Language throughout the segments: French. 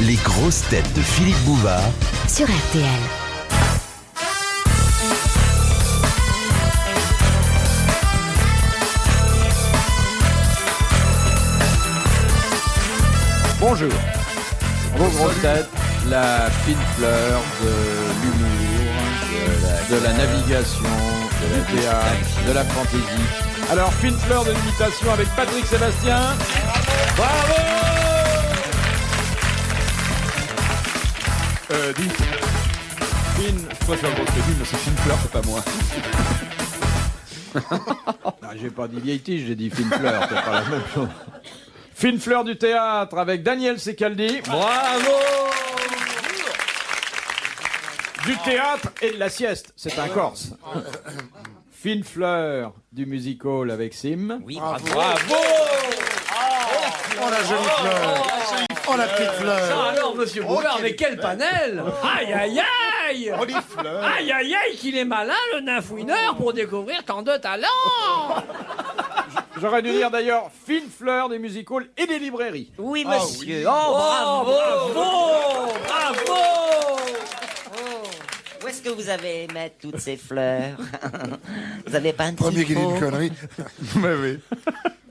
Les grosses têtes de Philippe Bouvard sur RTL. Bonjour. Vos grosses têtes, la fine fleur de l'humour, de la navigation, de la théâtre, de la fantaisie. Alors, fine fleur de l'imitation avec Patrick Sébastien. Bravo. Dis. Fine, je préfère le crédit, mais c'est fine fleur, c'est pas moi. Non, j'ai pas dit vieille tige, j'ai dit fine fleur, c'est pas la même chose. Fine fleur du théâtre avec Daniel Secaldi. Bravo. Du théâtre et de la sieste, c'est un Corse. Fine fleur du music-hall avec Sim. Oui, bravo. Oh la jolie fleur. Oh la petite fleur. Alors, monsieur Bouvard, mais quel panel. Aïe, aïe, aïe. Jolie fleur. Aïe, aïe, aïe, qu'il est malin, le nymph-wineur, pour découvrir tant de talents. J'aurais dû dire d'ailleurs fine fleur des music-halls et des librairies. Oui, monsieur. Oh, bravo. Bravo. Où est-ce que vous avez mettre toutes ces fleurs? Vous avez pas un Premier qui dit tricot? une connerie. Mais oui.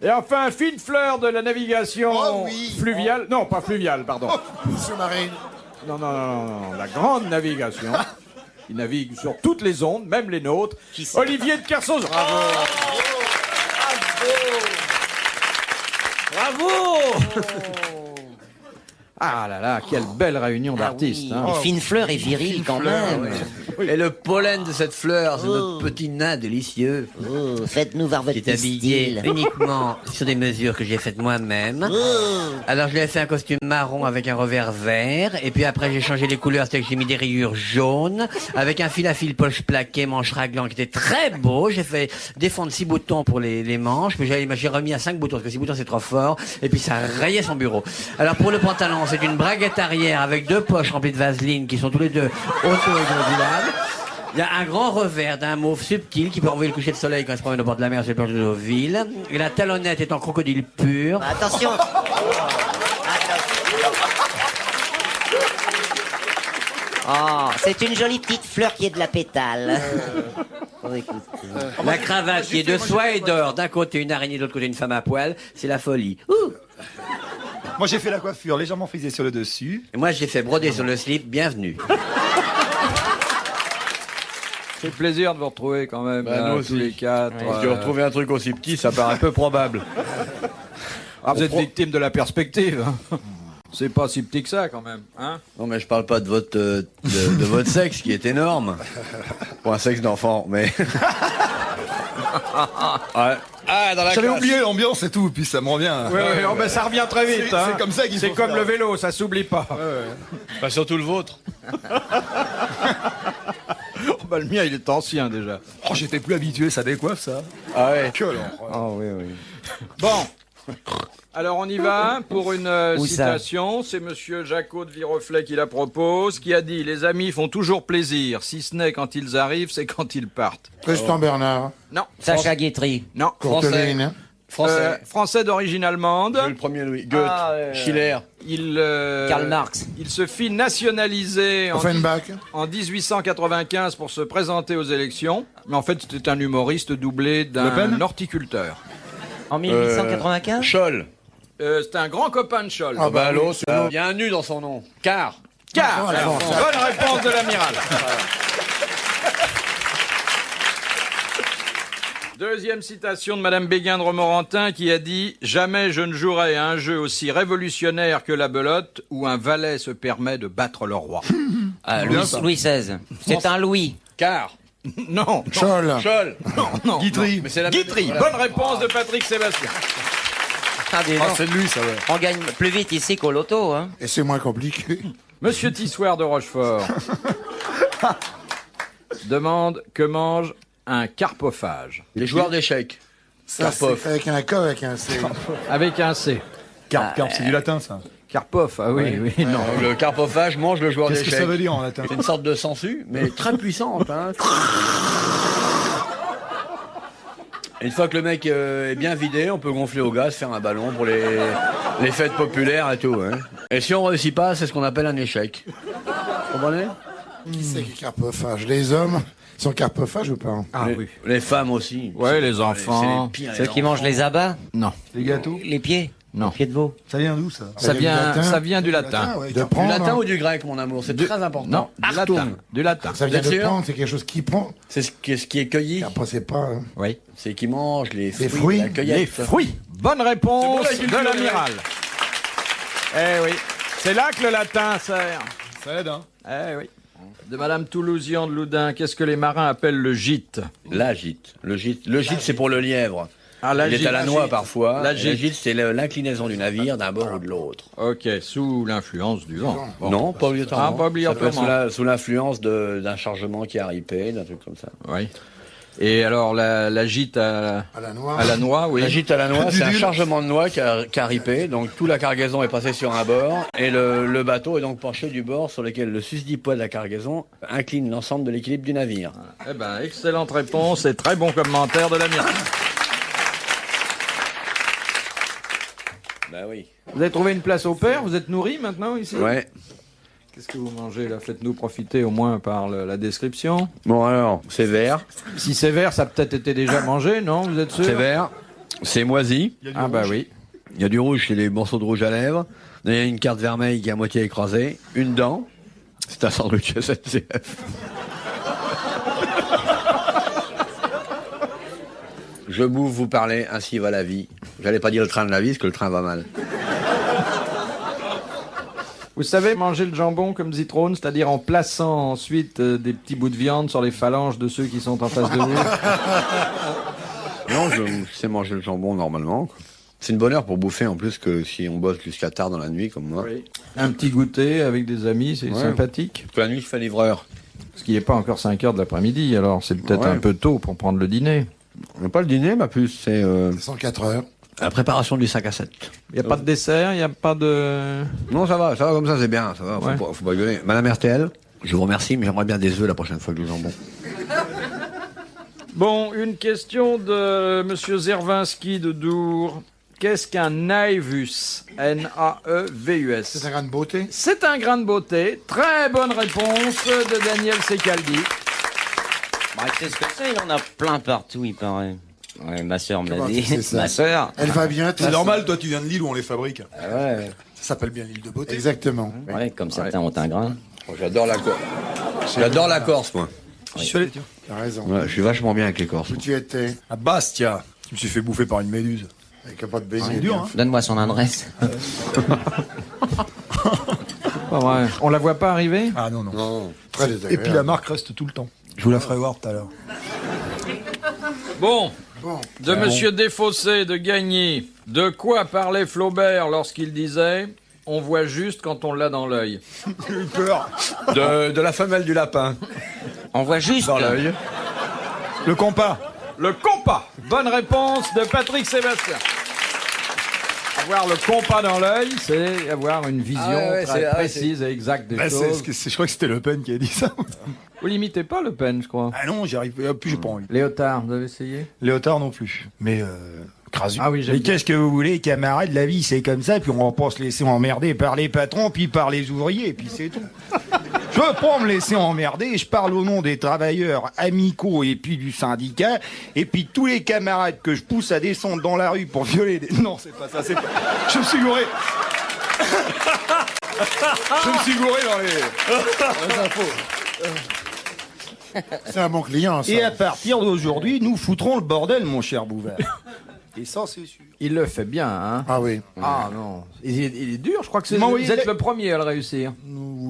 Et enfin, fine fleur de la navigation Oh oui. fluviale. Non, pas fluviale, pardon. Sous-marine. Non, la grande navigation. Il navigue sur toutes les ondes, même les nôtres. Olivier de Kersauzon. Bravo. Ah là là, quelle belle réunion d'artistes. Oui. Hein. Et fine fleur et viril quand même. Et le pollen de cette fleur, c'est notre petit nain délicieux. Oh, faites-nous voir votre Qui est habillé pistil. uniquement sur des mesures que j'ai faites moi-même. Alors je lui ai fait un costume marron avec un revers vert. Et puis après j'ai changé les couleurs, c'est que j'ai mis des rayures jaunes. Avec un fil à fil poche plaqué, manche raglan qui était très beau. J'ai fait défendre 6 boutons pour les manches. Puis j'ai remis à 5 boutons, parce que 6 boutons c'est trop fort. Et puis ça rayait son bureau. Alors pour le pantalon, c'est une braguette arrière avec 2 poches remplies de vaseline qui sont tous les deux auto-modulables. Il y a un grand revers d'un mauve subtil qui peut envoyer le coucher de soleil quand il se promène au bord de la mer sur le plancher de Deauville. Et la talonnette est en crocodile pur. Attention. Oh, c'est une jolie petite fleur qui est de la pétale. Oh, écoute. La cravate qui est de soie et d'or. D'un côté une araignée, de l'autre côté une femme à poil. C'est la folie. Ouh. Moi, j'ai fait la coiffure légèrement frisée sur le dessus. Et moi j'ai fait broder sur le slip. Bienvenue. C'est plaisir de vous retrouver quand même, là, tous les quatre. retrouver un truc aussi petit, ça paraît peu probable. Ah, vous êtes victime de la perspective. Hein. C'est pas si petit que ça quand même. Hein. Non mais je parle pas de votre de votre sexe qui est énorme. Pour un sexe d'enfant, mais... Ouais. Ah, dans la J'avais classe. oublié l'ambiance et tout, puis ça me revient. Oui, oh, ben, ça revient très vite. C'est Hein. comme ça qu'il C'est faut comme faire. le vélo, ça s'oublie pas. Bah, surtout le vôtre. Oh, bah, le mien, il est ancien déjà. Oh, j'étais plus habitué, ça décoiffe, ça. Ah ouais. Que l'horreur. Oh, oui. Bon. Alors on y va pour une citation. C'est monsieur Jacot de Viroflay qui la propose, qui a dit « Les amis font toujours plaisir, si ce n'est quand ils arrivent, c'est quand ils partent. Tristan Bernard. » Non. Sacha Guitry. Non. Courteline. Français. Français d'origine allemande. Le premier Louis. Goethe. Schiller. Karl Marx. Il se fit nationaliser Offenbach. en 1895 pour se présenter aux élections. Mais en fait, c'était un humoriste doublé Le d'un Pen horticulteur. En 1895. Scholl. C'était un grand copain de Scholl. Ah bah Allô, oui, c'est l'autre. il y a un nu dans son nom. Car. Car. Alphonse. Bonne réponse de l'amiral. Deuxième citation de Madame Béguin de Romorantin qui a dit « Jamais je ne jouerai à un jeu aussi révolutionnaire que la belote où un valet se permet de battre le roi. Ah, Louis XVI. C'est un Louis. Car. » Non. Choll. Scholl. Non. Guitry. Mais c'est la Guitry. Voilà. Bonne réponse de Patrick Sébastien. Ah, dis donc. Ah, c'est de lui, ça, ouais. On gagne plus vite ici qu'au loto, hein. Et c'est moins compliqué. Monsieur Tissoir de Rochefort demande que mange un carpophage. Les joueurs d'échecs. Ça, Karpov. c'est avec un K, avec un C. Avec un C. Carpe, c'est du latin, ça. Karpov, ah oui, oui, non. Le carpophage mange le joueur Qu'est-ce que d'échecs. ça veut dire en latin? C'est une sorte de sangsue, mais très puissante. Hein. Une fois que le mec est bien vidé, on peut gonfler au gaz, faire un ballon pour les fêtes populaires et tout. Hein. Et si on réussit pas, c'est ce qu'on appelle un échec. Vous comprenez? Qui c'est qui est carpophage? Les hommes sont carpophages ou pas? Ah oui. Les femmes aussi. Ouais, les enfants. C'est les pires, Ceux qui mangent les abats? Non. Les gâteaux? Les pieds? Non. Les pieds de veau? Ça vient d'où, ça? Ça vient du latin. Ouais, De de Du prendre. latin ou du grec, mon amour? C'est très important. Non, du Artum. latin. Du latin. Ça vient Bien de sûr. prendre, c'est quelque chose qui prend. C'est ce qui est cueilli. Après, c'est pas. Hein. Oui. C'est qui mange les fruits. fruits. La cueillette. Les fruits. Bonne réponse C'est bon, la de culture, l'amiral. Eh oui. C'est là que le latin sert. Ça aide, hein? Eh oui. De Madame Toulousian de Loudun, qu'est-ce que les marins appellent le gîte? La gîte. Le gîte, c'est pour le lièvre. Ah, la Il est gîte. à la noix parfois. La La gîte. gîte, c'est l'inclinaison du navire d'un bord ou de l'autre. Ok, sous l'influence du vent. Bon. Non, pas obligatoirement. Ah, pas obligatoirement. Ça peut être sous l'influence d'un chargement qui a ripé, d'un truc comme ça. Oui. Et alors, la gîte à À la noix. la noix, oui. La gîte à la noix, c'est un chargement de noix qui a ripé, donc toute la cargaison est passée sur un bord, et le bateau est donc penché du bord sur lequel le susdit poids de la cargaison incline l'ensemble de l'équilibre du navire. Eh ben, excellente réponse et très bon commentaire de l'amiral. Bah oui. Vous avez trouvé une place au père? Vous êtes nourri maintenant ici? Ouais. Qu'est-ce que vous mangez là? Faites-nous profiter au moins par la description. Bon alors, c'est vert, Si c'est vert, ça a peut-être été déjà mangé, non? Vous êtes sûr? c'est vert, c'est moisi, Ah bah oui. il y a du rouge, c'est des morceaux de rouge à lèvres, il y a une carte vermeille qui est à moitié écrasée, une dent, c'est un sandwich SNCF. Je bouffe, vous parlez, ainsi va la vie. J'allais pas dire le train de la vie, parce que le train va mal. Vous savez manger le jambon comme Zitrone, c'est-à-dire en plaçant ensuite des petits bouts de viande sur les phalanges de ceux qui sont en face de vous? Non, je sais manger le jambon normalement. Quoi. C'est une bonne heure pour bouffer en plus que si on bosse jusqu'à tard dans la nuit comme moi. Oui. Un petit goûter avec des amis, c'est Ouais. sympathique. Toute la nuit, je fais livreur. Parce qu'il n'est pas encore 5 heures de l'après-midi, alors c'est peut-être Ouais. un peu tôt pour prendre le dîner. On n'a pas le dîner, ma puce, c'est 104 heures. la préparation du 5 à 7. Il n'y a pas de dessert, il n'y a pas de... Non, ça va comme ça, c'est bien, ça va, Ouais. faut pas gueuler. Madame RTL, je vous remercie, mais j'aimerais bien des œufs la prochaine fois que le jambon. Bon, une question de Monsieur Zervinski de Dour. Qu'est-ce qu'un naevus? N-A-E-V-U-S. C'est un grain de beauté. C'est un grain de beauté. Très bonne réponse de Daniel Secaldi. Bah, tu sais ce que c'est, il en a plein partout, il paraît. Ouais, ma sœur me l'a Comment dit. tu sais ça? Ma sœur. Elle va bien. C'est normal, toi, tu viens de Lille où on les fabrique. Ouais, Ça s'appelle bien l'île de beauté. Exactement. ouais, comme certains ont un grain. Oh, j'adore la Corse. J'adore la Corse, moi. Je suis allé, tiens. T'as raison. Ouais, je suis vachement bien avec les Corses. Où tu étais? À Bastia. Je me suis fait bouffer par une méduse. Avec un pot de baiser. C'est dur, hein. Donne-moi son adresse. Pas vrai. On la voit pas arriver? Ah non, non. Non. Très Et désagréable. puis la marque reste tout le temps. Je vous la ferai voir tout à l'heure. Bon, Bon. de Monsieur Desfossés de Gagny. De quoi parlait Flaubert lorsqu'il disait « On voit juste quand on l'a dans l'œil J'ai eu peur. De la femelle du lapin. On voit juste. Dans l'œil. Le compas. ». Le compas. Bonne réponse de Patrick Sébastien. Avoir le compas dans l'œil, c'est avoir une vision ouais, très c'est- précise et exacte des Bah, choses. je crois que c'était Le Pen qui a dit ça. Vous l'imitez pas, Le Pen, je crois. Ah non, j'y arrive. Plus j'ai pas envie. Léotard, vous avez essayé? Léotard non plus. Mais Crasu. Ah oui, j'aime Mais bien. qu'est-ce que vous voulez, camarades, la vie c'est comme ça, puis on va pas se laisser emmerder par les patrons, puis par les ouvriers, puis c'est tout. Je veux pas me laisser emmerder, je parle au nom des travailleurs amicaux et puis du syndicat, et puis tous les camarades que je pousse à descendre dans la rue pour violer des... Non, c'est pas ça, c'est pas... Je me suis gouré. Je me suis gouré dans les infos. C'est un bon client, ça. Et à partir d'aujourd'hui, nous foutrons le bordel, mon cher Bouvard. Et ça, c'est sûr. Il le fait bien, hein. Ah oui. Ah non. Il est dur, je crois que c'est, Il m'a envoyé vous êtes le- le premier à le réussir.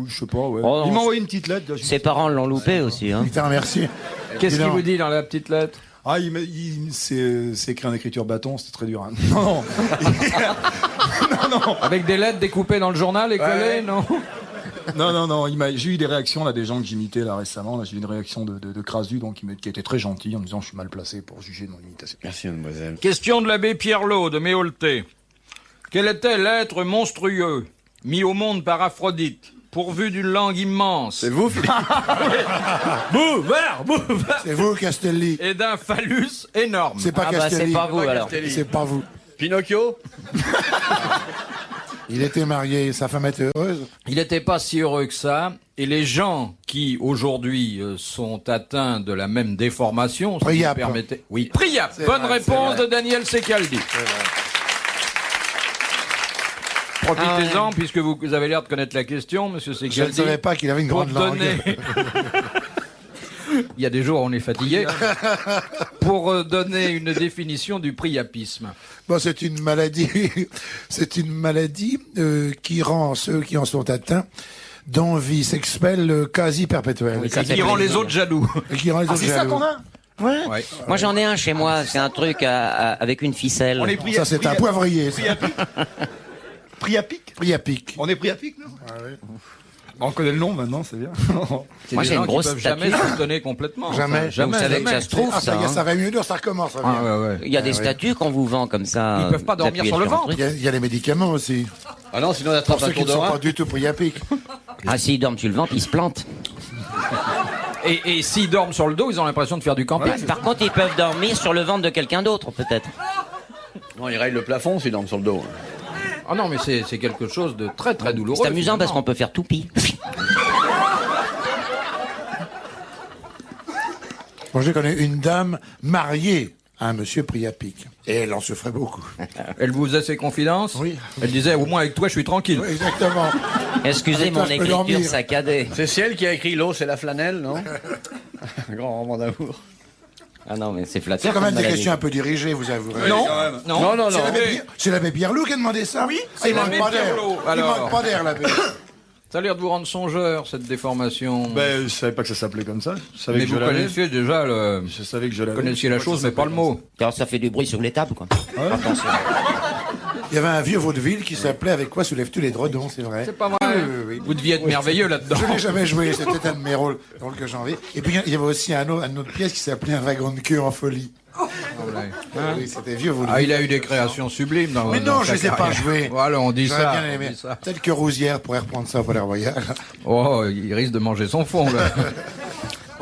Je sais pas, ouais. Oh, Il m'a non, envoyé une petite lettre. Là, je- Ses parents l'ont loupé aussi, hein. Putain, merci. Qu'est-ce Dis qu'il donc. vous dit dans la petite lettre? Ah, c'est écrit en écriture bâton, c'était très dur. Hein. Non, non. Avec des lettres découpées dans le journal et collées, non? Non, j'ai eu des réactions là des gens que j'imitais là récemment. Là, j'ai eu une réaction de Crasu, donc qui était très gentil en me disant je suis mal placé pour juger de mon imitation. Merci, mademoiselle. Question de l'abbé Pierrelot de Méolté. Quel était l'être monstrueux mis au monde par Aphrodite pourvu d'une langue immense. C'est vous, Philippe. Bouvard. C'est vous, Castelli. Et d'un phallus énorme. C'est pas Ah bah Castelli. c'est pas vous alors. C'est pas vous. Pinocchio. Il était marié, sa femme était heureuse. Il n'était pas si heureux que ça. Et les gens qui, aujourd'hui, sont atteints de la même déformation... si Priap. vous permettez... Oui, Priap. C'est Bonne vrai, réponse c'est de Daniel Secaldi. Profitez-en, puisque vous avez l'air de connaître la question, monsieur Secaldi. Je ne savais pas qu'il avait une Pour grande langue. donner... Il y a des jours où on est fatigué. Pour donner une définition du priapisme. Bon, c'est une maladie, qui rend ceux qui en sont atteints d'envie sexuelle quasi perpétuelle. Oui, ça Et fait qui rend les plaisir. autres jaloux. Et qui rend les autres C'est ça jaloux. qu'on a Ouais. Ouais. Moi j'en ai un chez moi, c'est un truc avec une ficelle. On est pris Ça, c'est un poivrier. Priapic. Priapic. On est Priapic, non On connaît le nom maintenant, c'est bien. C'est Moi, des j'ai gens une qui grosse peuvent jamais statue. se donner complètement. Jamais. Ça, Vous savez que ça se trouve, Ah, ça y est, hein. ça va mieux dur, ça recommence. Ça Ah, vient. ouais, ouais. Il y a des Ah, ouais. statues qu'on vous vend comme ça. Ils peuvent pas dormir d'appuyer sur le un ventre. truc. Il y a les médicaments aussi. Ah non, sinon on Pour attrape un ceux qui tour ne de sont rein. pas du tout priapiques. Ah s'ils dorment sur le ventre, ils se plantent. Et s'ils dorment sur le dos, ils ont l'impression de faire du camping. Par contre, ils peuvent dormir sur le ventre de quelqu'un d'autre, peut-être. Non, il règle le plafond s'il dorme sur le dos. Ah non, mais c'est quelque chose de très très douloureux. C'est amusant parce qu'on peut faire toupie. Moi, je connais une dame mariée à un monsieur priapique. Et elle en souffrait beaucoup. Elle vous faisait ses confidences. Oui. Elle disait, au moins avec toi, je suis tranquille. Oui, exactement. Excusez Avec toi, mon je peux écriture dormir. saccadée. C'est elle qui a écrit L'eau, c'est la flanelle, non? Un grand roman d'amour. Ah non, mais c'est flatteur. C'est quand même comme des maladie. questions un peu dirigées, vous avouerez. Non, Non, non, non. C'est l'abbé Birlou qui a demandé ça? Oui. Il l'abbé manque pas d'air. Birlou. Il Alors. manque pas d'air, l'abbé. Ça a l'air de vous rendre songeur, cette déformation. Ben, je savais pas que ça s'appelait comme ça. Je savais mais que vous je l'avais. connaissiez déjà le... Je savais que je Vous l'avais. connaissiez la Je sais chose, que ça mais pas le s'appelait mot. Car ça fait du bruit sur les tables, quoi. Attention. Il y avait un vieux vaudeville qui s'appelait Avec quoi soulèves-tu les dredons, c'est vrai. C'est pas vrai. Oui. Vous deviez être merveilleux là-dedans. Je n'ai jamais joué, c'était un de mes rôles que j'en ai. Et puis il y avait aussi une autre pièce qui s'appelait Un wagon de queue en folie. Oui, c'était vieux vaudeville. Ah, il a eu des créations sublimes dans Mais dans non, sa je les ai pas carrière. jouées. Voilà, on dit J'aurais ça. bien on aimé. dit ça. Peut-être que Rousière pourrait reprendre ça au Palais Royal. Oh, il risque de manger son fond, là.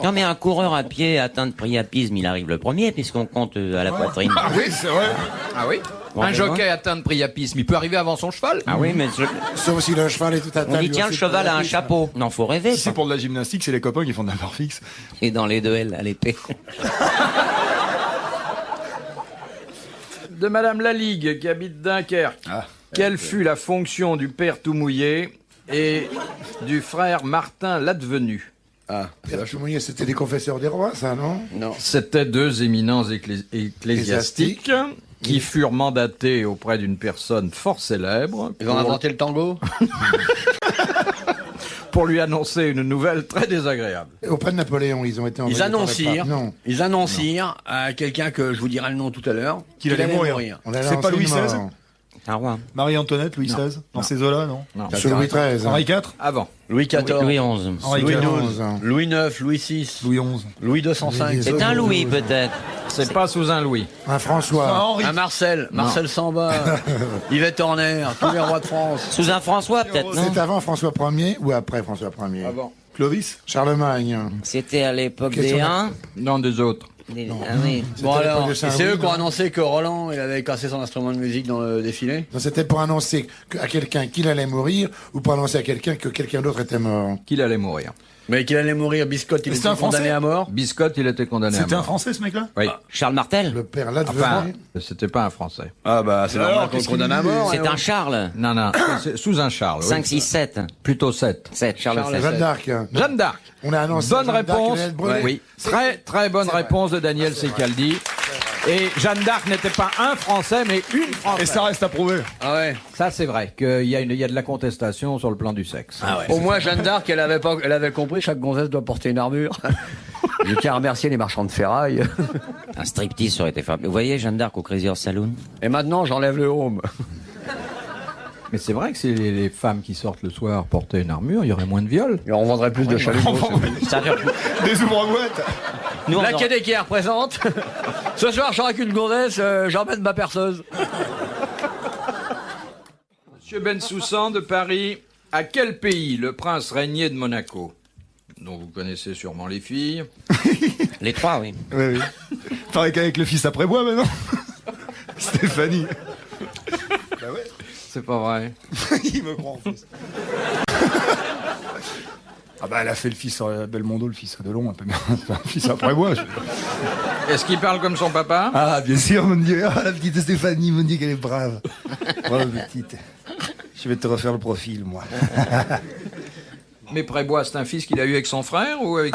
Non, mais un coureur à pied atteint de priapisme, il arrive le premier, puisqu'on compte à la poitrine. Oui, c'est vrai. Ah oui Bon, Un ben, jockey atteint de priapisme, il peut arriver avant son cheval. Ah oui, mais Sauf si le cheval est tout à on dit tiens, le cheval a un chapeau. Non, faut rêver. Si c'est pour de la gymnastique, c'est les copains qui font de la barre fixe. Et dans les duels à l'épée. De Madame Laligue, qui habite Dunkerque. Quelle fut la fonction du père tout mouillé et du frère Martin l'advenu? Pierre Chumouillet, c'était des confesseurs des rois, ça, non? Non. C'était deux éminents ecclésiastiques qui furent mandatés auprès d'une personne fort célèbre Ils ont inventé le tango? pour lui annoncer une nouvelle très désagréable. Auprès de Napoléon, ils ont été envoyés Ils par le annoncirent, pape. Non. ils annoncirent à quelqu'un que je vous dirai le nom tout à l'heure, Qu'il allait mourir. On a C'est pas lancé Louis une XVI? mort. Un roi. Marie-Antoinette, Louis XVI, dans ces eaux-là, non? Non. Sur Louis XIII. Henri IV? Avant. Louis XIV, Louis XI. Henri Louis IV. XII, Louis IX, Louis VI, Louis XI. Louis 205, C'est un Louis, peut-être. C'est pas sous un Louis. Un François. Henri. un Marcel Samba, Yvette Horner, tous les rois de France. Sous un François, peut-être, non? C'est avant François Ier ou après François Ier? Avant. Clovis? Charlemagne. C'était à l'époque Question des de- 1. Non, des autres. Ah oui. Bon C'était à l'époque alors, de et Saint-Louis, c'est eux qui ont non? annoncé que Roland, il avait cassé son instrument de musique dans le défilé. Non, c'était pour annoncer à quelqu'un qu'il allait mourir ou pour annoncer à quelqu'un que quelqu'un d'autre était mort. Qu'il allait mourir. Mais qu'il allait mourir, Biscotte, il C'était était un condamné Français à mort. Biscotte, il était condamné à C'était un mort. Français, ce mec-là? Oui. Charles Martel. Le père l'advenu. Enfin, c'était pas un Français. Ah bah c'est Alors, normal qu'on le qu'est-ce qu'il condamne à dit mort. C'est hein. un Charles. Non, non, c'est sous un Charles. 5, oui. 6, 7. Plutôt 7. 7, Charles Charles 7. Jeanne d'Arc. Jeanne d'Arc. On a annoncé Bonne Jeanne d'Arc, réponse. elle allait être brûlée. Oui. Très, très bonne réponse de Daniel Secaldi. Et Jeanne d'Arc n'était pas un Français, mais une Et Française. ça reste à prouver. Ah ouais. Ça, c'est vrai qu'il y a de la contestation sur le plan du sexe. Au moins Jeanne d'Arc, elle avait compris, chaque gonzesse doit porter une armure. Je tiens à remercier les marchands de ferraille. Un striptease aurait été fabuleux. Vous voyez Jeanne d'Arc au Crazy Horse Saloon? Et maintenant, j'enlève le home. Mais c'est vrai que si les femmes qui sortent le soir portaient une armure, il y aurait moins de viols. Et on vendrait plus de chalumeaux. Ça fait plus. Des ouvre-boîtes. Nous, on La aurait- Québec représente. Ce soir, je serai avec une gonzesse, j'emmène ma perceuse. Monsieur Bensoussan de Paris, À quel pays le prince régnait de Monaco? Dont vous connaissez sûrement les filles. Les trois, oui. Oui, oui. Pareil qu'avec le fils après moi maintenant. Stéphanie. Bah ouais. C'est pas vrai. Il me prend en fils. Ah bah elle a fait le fils à Belmondo, le fils à Delon, un peu bien. Un fils après moi. Est-ce qu'il parle comme son papa? Ah bien sûr, mon Dieu. Ah, la petite Stéphanie, mon Dieu qu'elle est brave. Bravo petite. Je vais te refaire le profil, moi. Mais Prébois, c'est un fils qu'il a eu avec son frère ou avec...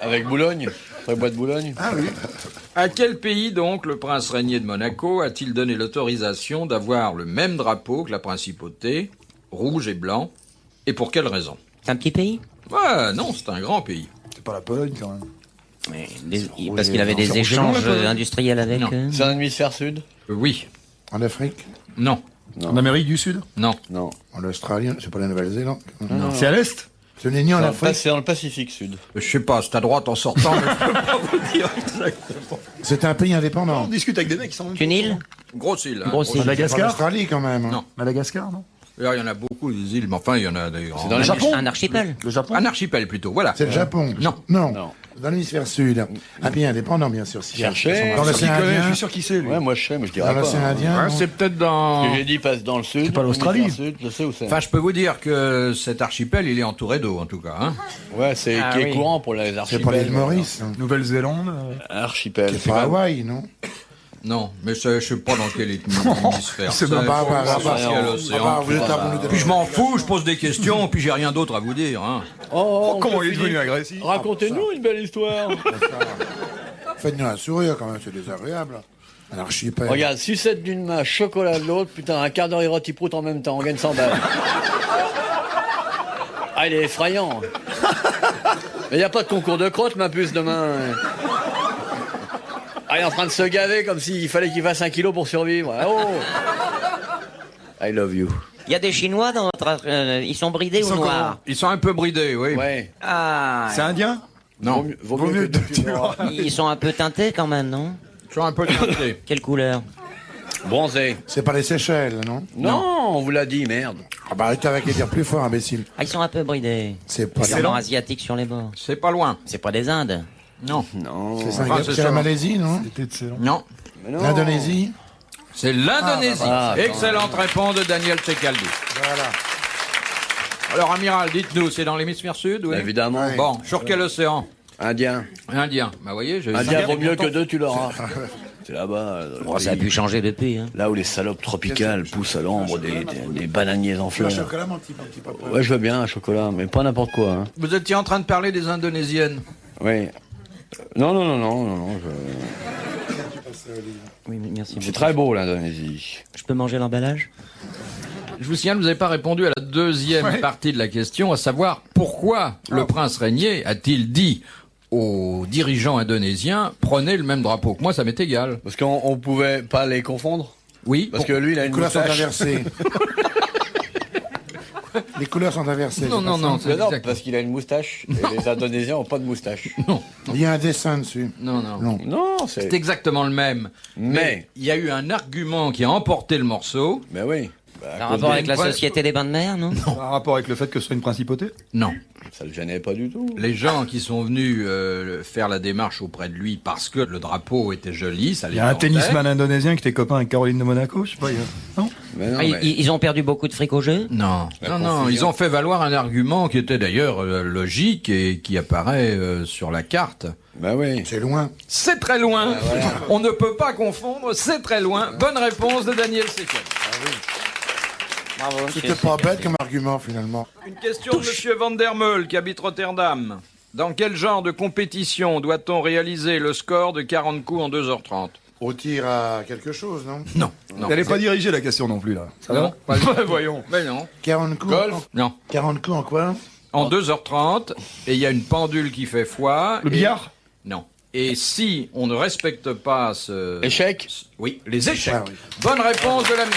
Avec Boulogne. Prébois de Boulogne. Ah oui. À quel pays, donc, le prince régnier de Monaco a-t-il donné l'autorisation d'avoir le même drapeau que la principauté, rouge et blanc, et pour quelle raison? C'est un petit pays? Ouais, non, c'est un grand pays. C'est pas la Pologne, quand même. Mais parce qu'il avait des échanges industriels avec... C'est un hémisphère sud? Oui. En Afrique? Non. En Amérique du Sud? Non. Non. En Australie? C'est pas la Nouvelle-Zélande? Non. C'est à l'Est? C'est ni en Afrique? C'est dans le Pacifique sud. Je sais pas, c'est à droite en sortant, mais je peux pas vous dire exactement. C'est un pays indépendant? On discute avec des mecs qui sont... Une île? Grosse île. Hein. Grosse île. C'est pas Madagascar? l'Australie, quand même. Non. Madagascar, non? D'ailleurs, il y en a beaucoup, des îles, mais enfin, il y en a des grands. dans le Japon? Un archipel? Le Japon? Un archipel, plutôt, voilà. C'est le Japon? Non. Non. Non. Dans l'hémisphère sud. Un pays indépendant, bien sûr. Si Cherchez. Dans l'océan Je Indien? suis sûr qui c'est, lui. Ouais, moi je sais, mais je Dans dirais pas. l'océan Indien? Ouais, non? c'est peut-être dans... Ce que j'ai dit passe dans le sud. C'est pas l'Australie? l'hémisphère sud, je sais où c'est. Enfin, je peux vous dire que cet archipel, il est entouré d'eau, en tout cas. Hein. Ouais, c'est Ah qui est oui. courant pour les C'est archipels. pas l'île Maurice? Nouvelle-Zélande? Archipel. C'est pas Hawaï, non? Non, mais je sais pas dans quel hémisphère. C'est même pas- vous êtes à vous nous Puis je m'en fous, je pose des questions, puis j'ai rien d'autre à vous dire. Hein. Oh, Comment il est devenu agressif? Racontez-nous une belle histoire. Faites-nous un sourire, quand même, c'est désagréable. Un archipel. Regarde, sucette d'une main, chocolat de l'autre, putain, un quart d'heure il prout en même temps, on gagne 100 balles. Ah, il est effrayant. Mais y a pas de concours de crotte, ma puce, demain. Ah, il est en train de se gaver comme s'il fallait qu'il fasse 1 kilo pour survivre. Ah, oh. I love you. Il y a des Chinois dans votre... ils sont bridés ou noirs? Ils sont un peu bridés, oui. Ouais. Ah, C'est indien? Non, Vaut mieux que tu l'auras. ils sont un peu teintés quand même, non? ils sont un peu teintés. Quelle couleur? Bronzé. C'est pas les Seychelles, non? Non, on vous l'a dit, merde. Ah bah arrêtez avec les dire plus fort, imbécile. Ah, ils sont un peu bridés. C'est pas Légèrement asiatiques sur les bords. C'est pas loin. C'est pas des Indes. Non. Non. C'est la Malaisie, non? C'était excellent. Non. Mais non. L'Indonésie? C'est l'Indonésie. Ah, bah, Excellente réponse de Daniel Tekaldi. Voilà. Alors, amiral, dites-nous, c'est dans l'hémisphère sud, oui? Évidemment. Ouais. Bon, sur quel océan? Indien. Indien. Bah, voyez, j'ai... Indien vaut mieux que 2, tu l'auras. C'est là-bas. Oh, ça a pu changer depuis. Hein. Là où les salopes tropicales poussent à l'ombre des bananiers en Le fleurs. chocolat, mon petit papa. Ouais, je veux bien un chocolat, mais pas n'importe quoi. Hein. Vous étiez en train de parler des Indonésiennes. Oui. Non. Oui, merci. C'est très beau l'Indonésie. Je peux manger l'emballage? Je vous signale, vous n'avez pas répondu à la deuxième partie de la question, à savoir pourquoi le prince régnier a-t-il dit aux dirigeants indonésiens prenez le même drapeau que moi, ça m'est égal. Parce qu'on pouvait pas les confondre. Oui. Parce que lui, il a Les une couleurs sont moustache. inversées. Les couleurs sont inversées. Non, c'est non, pas non, ça. c'est Non, exact. parce qu'il a une moustache et les Indonésiens ont pas de moustache. Il y a un dessin dessus. Non, non. Non. Non, C'est exactement le même. Mais il y a eu un argument qui a emporté le morceau. Mais oui. Ça a un rapport avec la société des bains de mer, non? Un rapport avec le fait que ce soit une principauté? Non. Ça le gênait pas du tout. Les gens qui sont venus faire la démarche auprès de lui parce que le drapeau était joli, ça les Il y a un tentait. tennisman indonésien qui était copain avec Caroline de Monaco, je sais pas. Non? Mais non, Ah, ils ont perdu beaucoup de fric au jeu? Non, La non, non, confusion. ils ont fait valoir un argument qui était d'ailleurs logique et qui apparaît sur la carte. Bah oui. C'est loin. C'est très loin. On ne peut pas confondre, c'est très loin. Bonne réponse de Daniel Sekel. Bravo, C'était pas bête comme argument, finalement. Une question de Monsieur Van der Meul qui habite Rotterdam. Dans quel genre de compétition doit-on réaliser le score de 40 coups en 2h30? Au tir à quelque chose, non? Non, non. Elle n'est pas dirigée la question non plus là. Ça Non, va pas Voyons. Mais non. 40 coups? Golf? Non. 40 coups en quoi? En 2h30, et il y a une pendule qui fait foi. Le billard? Non. Et si on ne respecte pas ce... Échec. Oui, les échecs. Ah oui. Bonne réponse de l'ami.